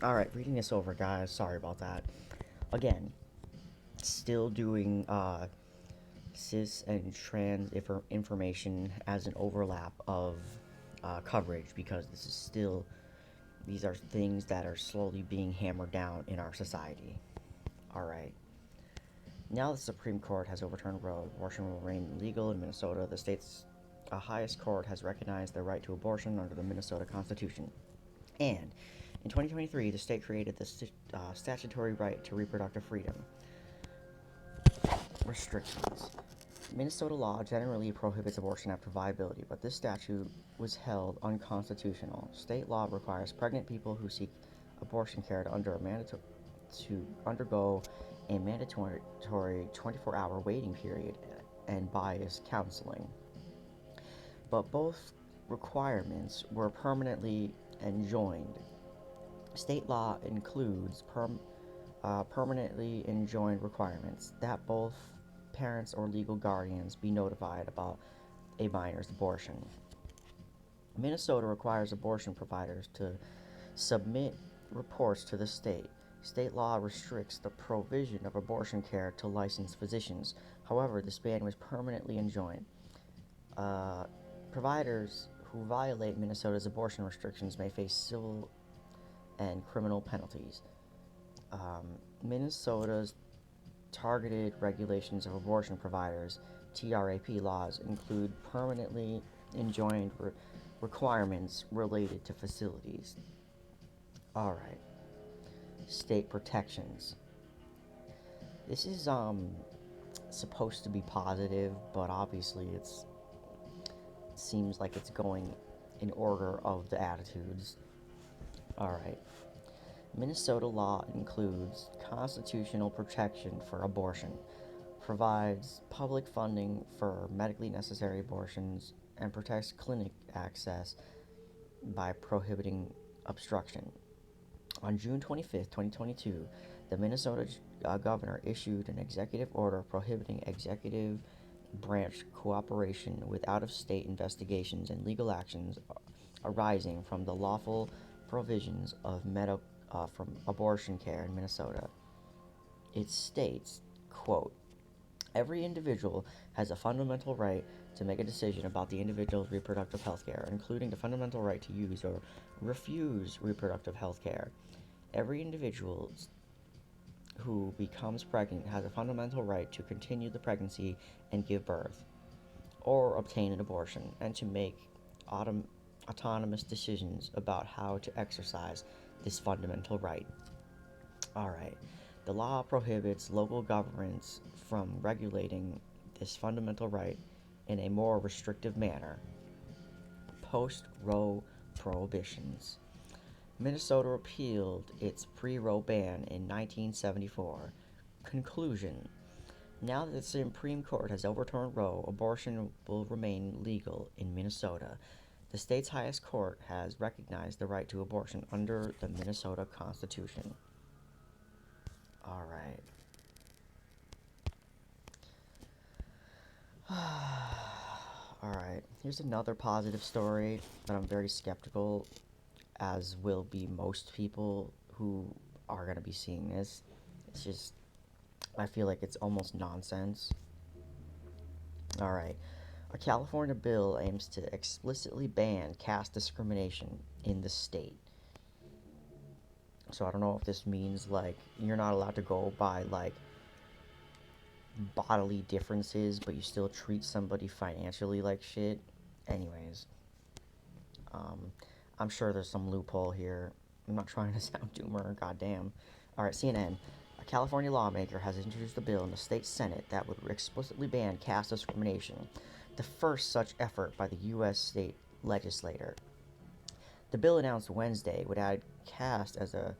Alright, reading this over, guys. Sorry about that. Again, still doing cis and trans information as an overlap of coverage because this is still, these are things that are slowly being hammered down in our society. Alright. Now the Supreme Court has overturned Roe, abortion will remain legal in Minnesota. The state's highest court has recognized the right to abortion under the Minnesota Constitution. And in 2023, the state created the statutory right to reproductive freedom. Restrictions. Minnesota law generally prohibits abortion after viability, but this statute was held unconstitutional. State law requires pregnant people who seek abortion care to undergo a mandatory 24-hour waiting period and bias counseling. But both requirements were permanently enjoined. State law includes permanently enjoined requirements that both parents or legal guardians be notified about a minor's abortion. Minnesota requires abortion providers to submit reports to the state. State law restricts the provision of abortion care to licensed physicians. However, this ban was permanently enjoined. Providers who violate Minnesota's abortion restrictions may face civil and criminal penalties. Minnesota's targeted regulations of abortion providers, TRAP laws, include permanently enjoined requirements related to facilities. Alright. State protections. This is supposed to be positive, but obviously it seems like it's going in order of the attitudes. Alright. Minnesota law includes constitutional protection for abortion, provides public funding for medically necessary abortions, and protects clinic access by prohibiting obstruction. On June 25, 2022, the Minnesota governor issued an executive order prohibiting executive branch cooperation with out-of-state investigations and legal actions arising from the lawful provisions of from abortion care in Minnesota. It states, quote, every individual has a fundamental right to make a decision about the individual's reproductive health care, including the fundamental right to use or refuse reproductive health care. Every individual who becomes pregnant has a fundamental right to continue the pregnancy and give birth, or obtain an abortion, and to make autonomous decisions about how to exercise this fundamental right. Alright. The law prohibits local governments from regulating this fundamental right in a more restrictive manner. Post-Roe prohibitions. Minnesota repealed its pre-Roe ban in 1974. Conclusion. Now that the Supreme Court has overturned Roe, abortion will remain legal in Minnesota. The state's highest court has recognized the right to abortion under the Minnesota Constitution. Alright. Alright, here's another positive story, but I'm very skeptical, as will be most people who are going to be seeing this. It's just, I feel like it's almost nonsense. Alright. A California bill aims to explicitly ban caste discrimination in the state. So I don't know if this means, like, you're not allowed to go by, like, bodily differences, but you still treat somebody financially like shit. Anyways, I'm sure there's some loophole here. I'm not trying to sound doomer, goddamn. Alright, CNN. A California lawmaker has introduced a bill in the state Senate that would explicitly ban caste discrimination, the first such effort by the U.S. state legislature. The bill announced Wednesday would add caste as a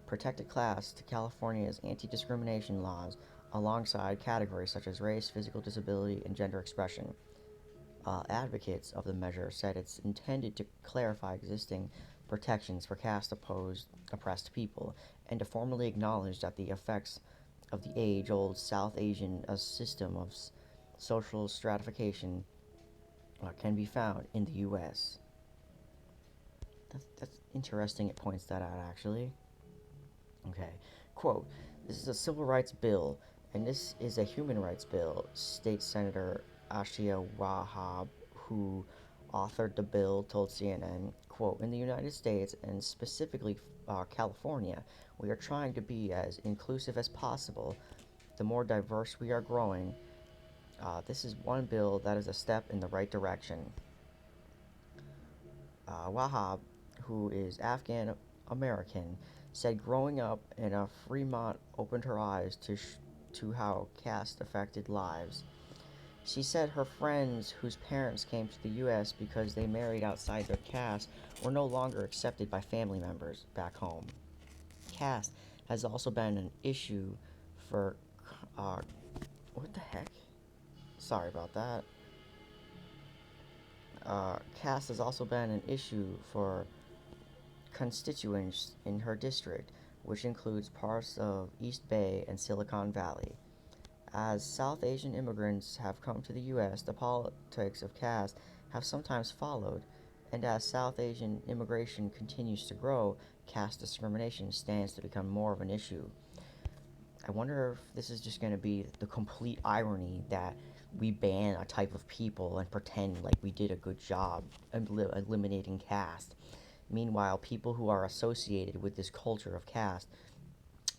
protected class to California's anti-discrimination laws, alongside categories such as race, physical disability, and gender expression. Advocates of the measure said it's intended to clarify existing protections for caste-oppressed people, and to formally acknowledge that the effects of the age-old South Asian system of social stratification can be found in the U.S. That's interesting. It points that out, actually. Okay. Quote, this is a civil rights bill, and this is a human rights bill, states Senator Ashia Wahab, who authored the bill, told CNN. Quote, in the United States, and specifically California, we are trying to be as inclusive as possible. The more diverse we are growing, this is one bill that is a step in the right direction. Wahab, who is Afghan American, said growing up in a Fremont opened her eyes to how caste affected lives. She said her friends whose parents came to the U.S. because they married outside their caste were no longer accepted by family members back home. Caste has also been an issue for. What the heck? Sorry about that. Caste has also been an issue for constituents in her district, which includes parts of East Bay and Silicon Valley. As South Asian immigrants have come to the U.S., the politics of caste have sometimes followed, and as South Asian immigration continues to grow, caste discrimination stands to become more of an issue. I wonder if this is just going to be the complete irony that we ban a type of people and pretend like we did a good job eliminating caste. Meanwhile, people who are associated with this culture of caste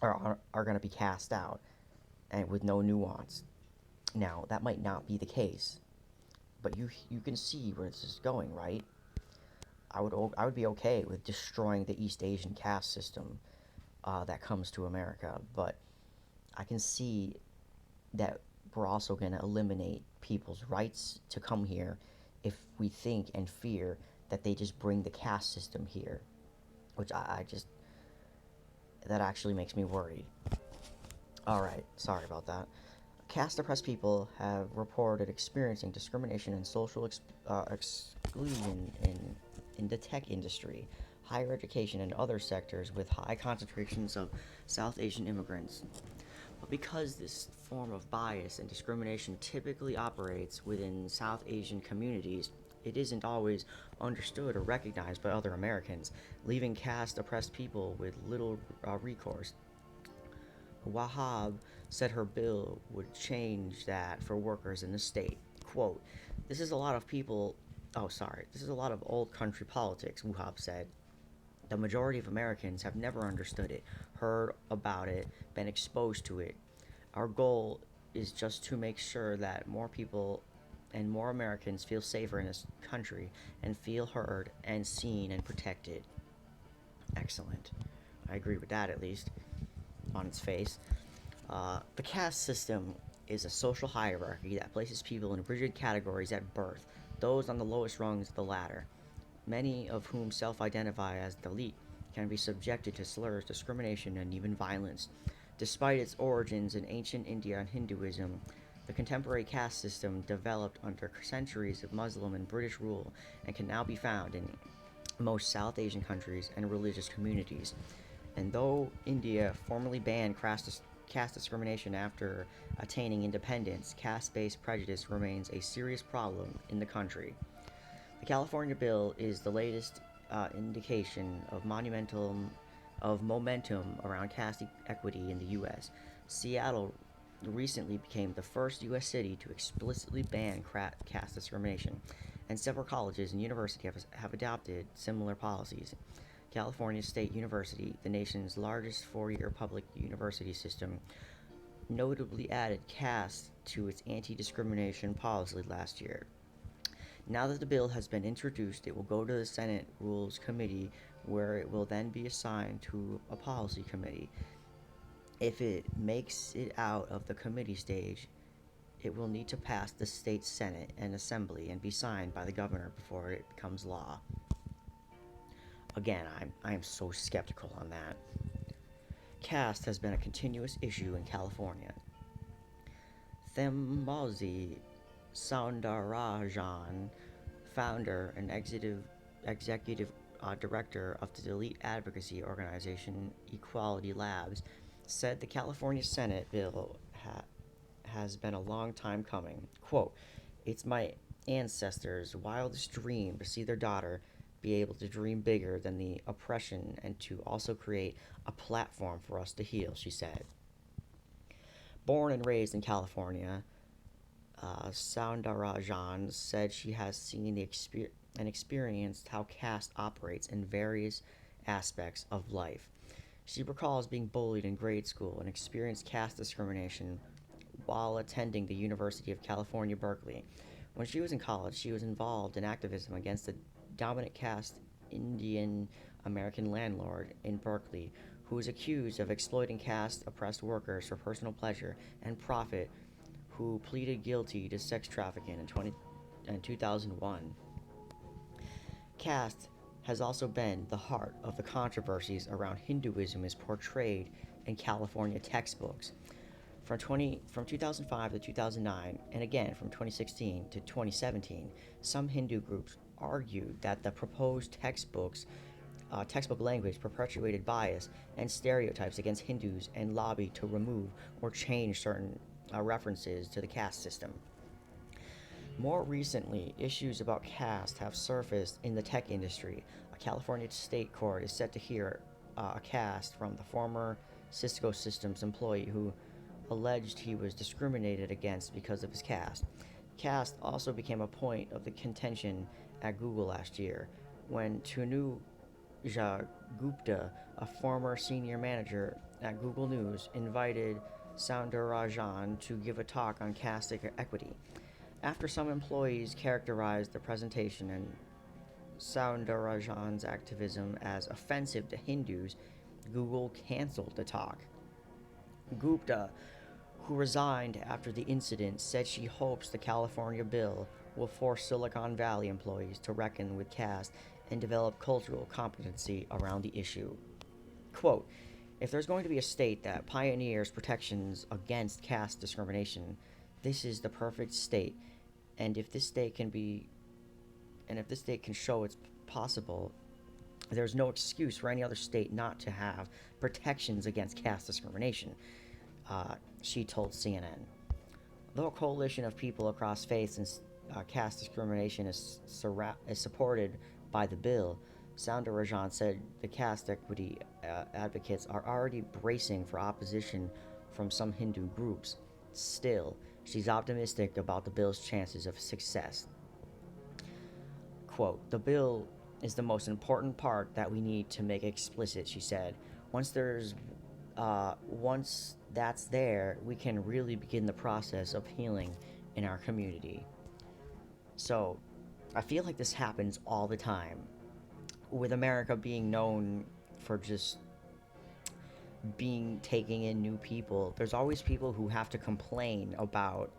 are going to be cast out and with no nuance. Now, that might not be the case, but you can see where this is going, right? I would be okay with destroying the East Asian caste system that comes to America, but I can see that we're also going to eliminate people's rights to come here if we think and fear that they just bring the caste system here, which I just that actually makes me worried. All right, sorry about that. Caste oppressed people have reported experiencing discrimination and social exclusion in the tech industry, higher education, and other sectors with high concentrations of South Asian immigrants. But because this form of bias and discrimination typically operates within South Asian communities, it isn't always understood or recognized by other Americans, leaving caste oppressed people with little recourse. Wahab said her bill would change that for workers in the state. Quote, this is a lot of people. Oh, sorry. This is a lot of old country politics, Wahab said. The majority of Americans have never understood it, heard about it, been exposed to it. Our goal is just to make sure that more people and more Americans feel safer in this country and feel heard and seen and protected. Excellent. I agree with that, at least, on its face. The caste system is a social hierarchy that places people in rigid categories at birth, those on the lowest rungs of the ladder, many of whom self identify as Dalit, can be subjected to slurs, discrimination, and even violence. Despite its origins in ancient India and Hinduism, the contemporary caste system developed under centuries of Muslim and British rule and can now be found in most South Asian countries and religious communities. And though India formally banned caste discrimination after attaining independence, caste based prejudice remains a serious problem in the country. The California bill is the latest indication of momentum around caste equity in the U.S. Seattle recently became the first U.S. city to explicitly ban caste discrimination, and several colleges and universities have adopted similar policies. California State University, the nation's largest four-year public university system, notably added caste to its anti-discrimination policy last year. Now that the bill has been introduced, it will go to the Senate Rules Committee, where it will then be assigned to a policy committee. If it makes it out of the committee stage, it will need to pass the state Senate and Assembly and be signed by the governor before it becomes law. Again, I am so skeptical on that. Caste has been a continuous issue in California. Thembazi Soundarajan, founder and executive director of the elite advocacy organization Equality Labs, said the California Senate bill has been a long time coming. Quote, it's my ancestors' wildest dream to see their daughter be able to dream bigger than the oppression and to also create a platform for us to heal, she said. Born and raised in California, Soundarajan said she has seen and experienced how caste operates in various aspects of life. She recalls being bullied in grade school and experienced caste discrimination while attending the University of California, Berkeley. When she was in college, she was involved in activism against the dominant caste Indian American landlord in Berkeley, who was accused of exploiting caste oppressed workers for personal pleasure and profit, who pleaded guilty to sex trafficking in 2001. Caste has also been the heart of the controversies around Hinduism as portrayed in California textbooks. From 2005 to 2009, and again from 2016 to 2017, some Hindu groups argued that the proposed textbook language perpetuated bias and stereotypes against Hindus and lobbied to remove or change certain references to the caste system. More recently, issues about caste have surfaced in the tech industry. A California state court is set to hear a cast from the former Cisco Systems employee who alleged he was discriminated against because of his caste. Caste also became a point of the contention at Google last year when Tanuja Gupta, a former senior manager at Google News, invited Soundarajan to give a talk on caste equity. After some employees characterized the presentation and Soundarajan's activism as offensive to Hindus, Google canceled the talk. Gupta, who resigned after the incident, said she hopes the California bill will force Silicon Valley employees to reckon with caste and develop cultural competency around the issue. Quote, if there's going to be a state that pioneers protections against caste discrimination, this is the perfect state. And if this state can show it's possible, there's no excuse for any other state not to have protections against caste discrimination, she told CNN. Though a coalition of people across faiths and caste discrimination is supported by the bill, Soundarajan said the caste equity advocates are already bracing for opposition from some Hindu groups. Still, she's optimistic about the bill's chances of success. Quote, the bill is the most important part that we need to make explicit, she said. Once that's there, we can really begin the process of healing in our community. So, I feel like this happens all the time. With America being known for just taking in new people, there's always people who have to complain about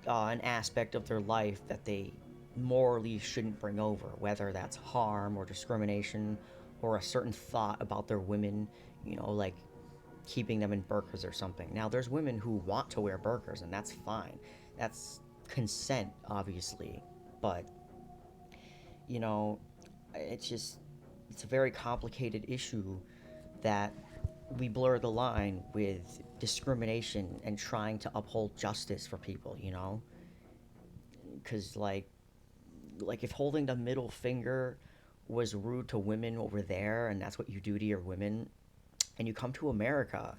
an aspect of their life that they morally shouldn't bring over, whether that's harm or discrimination or a certain thought about their women, like keeping them in burqas or something. Now, there's women who want to wear burqas, and that's fine. That's consent, obviously, but it's a very complicated issue that we blur the line with discrimination and trying to uphold justice for people, because like if holding the middle finger was rude to women over there and that's what you do to your women, and you come to America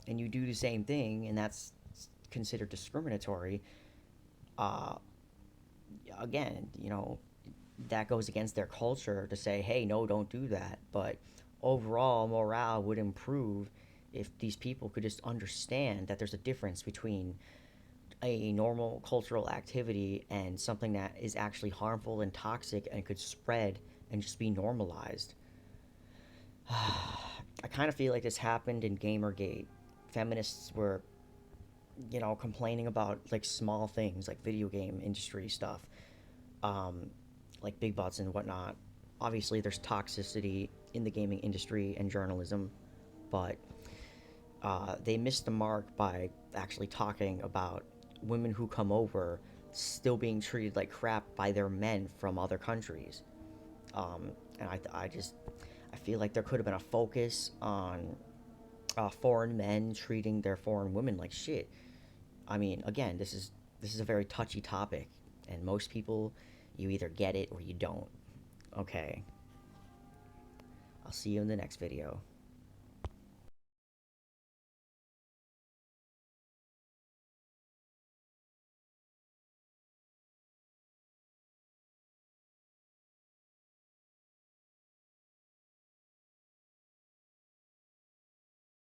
and you do the same thing and that's considered discriminatory, again, that goes against their culture to say, hey, no, don't do that. But overall, morale would improve if these people could just understand that there's a difference between a normal cultural activity and something that is actually harmful and toxic and could spread and just be normalized. I kind of feel like this happened in Gamergate. Feminists were, complaining about like small things like video game industry stuff, like big butts and whatnot. Obviously, there's toxicity in the gaming industry and journalism, but they missed the mark by actually talking about women who come over still being treated like crap by their men from other countries. And I feel like there could have been a focus on foreign men treating their foreign women like shit. I mean, again, this is a very touchy topic, and most people, you either get it or you don't. Okay. I'll see you in the next video.